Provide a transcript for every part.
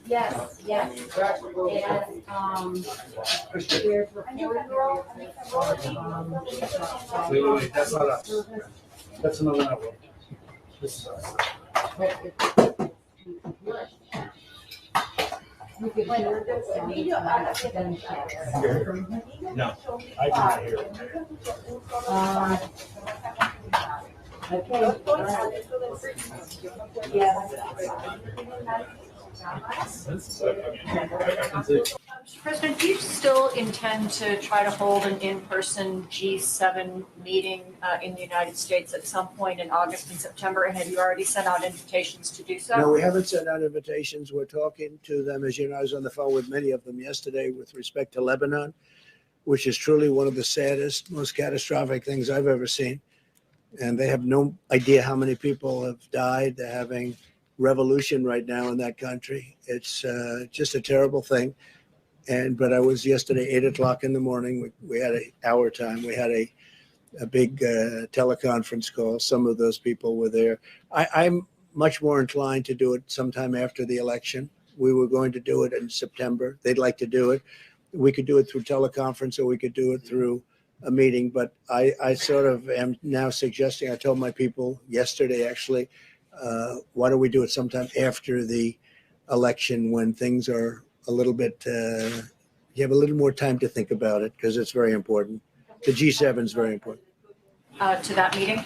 Yes, yes. And, there's Wait, that's not us. That's another network. This is us. No, I do not hear it. Okay. Yeah. Mr. President, do you still intend to try to hold an in-person G7 meeting in the United States at some point in August and September? And have you already sent out invitations to do so? No, we haven't sent out invitations. We're talking to them. As you know, I was on the phone with many of them yesterday with respect to Lebanon, which is truly one of the saddest, most catastrophic things I've ever seen. And they have no idea how many people have died. They're having revolution right now in that country. It's just a terrible thing. But I was yesterday, 8:00 in the morning. We had our time. We had a big teleconference call. Some of those people were there. I'm much more inclined to do it sometime after the election. We were going to do it in September. They'd like to do it. We could do it through teleconference, or we could do it through a meeting. But I sort of am now suggesting, I told my people yesterday, actually, why don't we do it sometime after the election when things are a little bit, you have a little more time to think about it, because it's very important. The G7 is very important. To that meeting?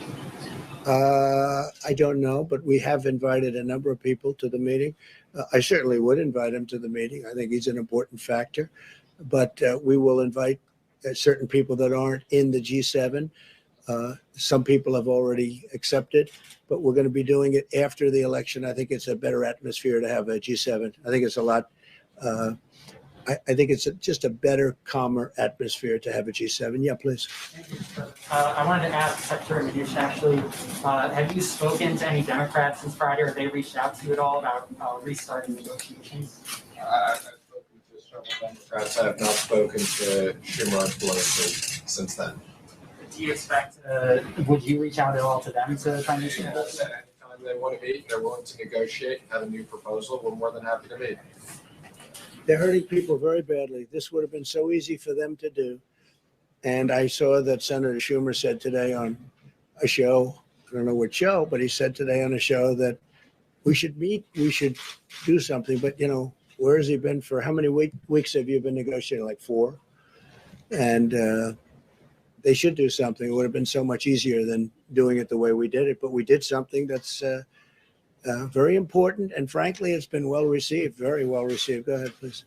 I don't know, but we have invited a number of people to the meeting. I certainly would invite him to the meeting. I think he's an important factor. But we will invite certain people that aren't in the G7. Some people have already accepted, but we're going to be doing it after the election. I think it's a better atmosphere to have a G7. I think it's a lot. I think it's just a better, calmer atmosphere to have a G7. Yeah, please. I wanted to ask Secretary Mnuchin, actually, have you spoken to any Democrats since Friday, or have they reached out to you at all about restarting negotiations? I've spoken to several Democrats. I have not spoken to Schumer or Pelosi since then. Do you expect, would you reach out at all to them to try and make some Yes, anytime they want to meet and they're willing to negotiate and have a new proposal, we're more than happy to meet. They're hurting people very badly. This would have been so easy for them to do. And I saw that Senator Schumer said today on a show, I don't know what show, but he said today on a show that we should meet, we should do something. But, you know, where has he been for, how many weeks have you been negotiating? Like 4? And they should do something. It would have been so much easier than doing it the way we did it. But we did something that's very important. And frankly, it's been well received, very well received. Go ahead, please.